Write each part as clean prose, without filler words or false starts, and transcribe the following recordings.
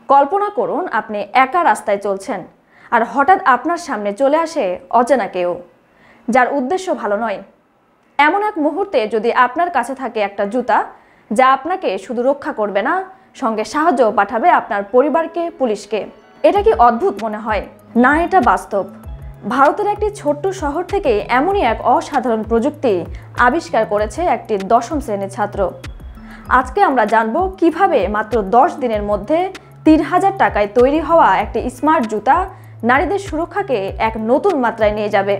কল্পনা করুন আপনি একা রাস্তায় চলছেন আর হঠাৎ আপনার সামনে চলে আসে অচেনা কেউ, যার উদ্দেশ্য ভালো নয়। এমন এক মুহূর্তে যদি আপনার কাছে থাকে একটা জুতা, যা আপনাকে শুধু রক্ষা করবে না, সঙ্গে সাহায্যও পাঠাবে আপনার পরিবারকে, পুলিশকে। এটা কি অদ্ভুত মনে হয়? না, এটা বাস্তব। ভারতের একটি ছোট্ট শহর থেকে এমনই এক অসাধারণ প্রযুক্তি আবিষ্কার করেছে একটি 10ম শ্রেণীর ছাত্র। আজকে আমরা জানব কিভাবে মাত্র 10 দিনের মধ্যে 3000 টাকায় তৈরি হওয়া একটি স্মার্ট জুতা নারীদের সুরক্ষাকে এক নতুন মাত্রায় নিয়ে যাবে।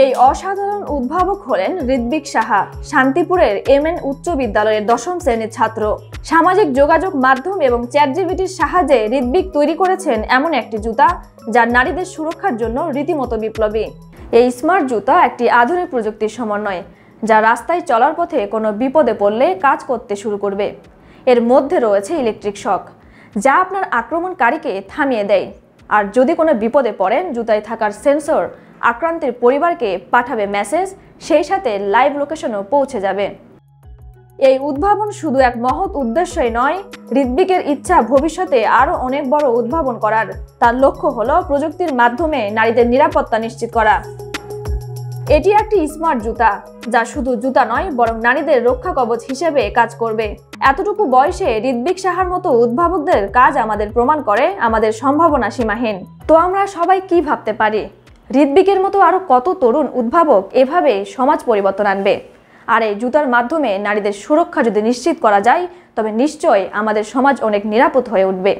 এই অসাধারণ উদ্ভাবক হলেন ঋত্বিক সাহা, শান্তিপুরের MN উচ্চ বিদ্যালয়ের 10ম শ্রেণীর ছাত্র। সামাজিক যোগাযোগ মাধ্যম এবং চ্যাটজিপিটির সাহায্যে ঋত্বিক তৈরি করেছেন এমন একটি জুতা যা নারীদের সুরক্ষার জন্য রীতিমতো বিপ্লবী। এই স্মার্ট জুতা একটি আধুনিক প্রযুক্তির সমন্বয়, যা রাস্তায় চলার পথে কোনো বিপদে পড়লে কাজ করতে শুরু করবে। এর মধ্যে রয়েছে ইলেকট্রিক শক, যা আপনার আক্রমণকারীকে থামিয়ে দেয়। আর যদি কোনো বিপদে পড়েন, জুতায় থাকার সেন্সর আক্রান্তের পরিবারকে পাঠাবে মেসেজ, সেই সাথে লাইভ লোকেশনও পৌঁছে যাবে। এই উদ্ভাবন শুধু এক মহৎ উদ্দেশ্যই নয়, ঋত্বিকের ইচ্ছা ভবিষ্যতে আরও অনেক বড় উদ্ভাবন করার। তার লক্ষ্য হলো প্রযুক্তির মাধ্যমে নারীদের নিরাপত্তা নিশ্চিত করা। এটি একটি স্মার্ট জুতা, যা শুধু জুতা নয়, বরং নারীদের রক্ষা কবচ হিসেবে কাজ করবে। এতটুকু বয়সে ঋত্বিক সাহার মতো উদ্ভাবকদের কাজ আমাদের প্রমাণ করে আমাদের সম্ভাবনা সীমাহীন। তো আমরা সবাই কি ভাবতে পারি, ঋত্বিকের মতো আরো কত তরুণ উদ্ভাবক এভাবে সমাজ পরিবর্তন আনবে? আর এই জুতার মাধ্যমে নারীদের সুরক্ষা যদি নিশ্চিত করা যায়, তবে নিশ্চয়ই আমাদের সমাজ অনেক নিরাপদ হয়ে উঠবে।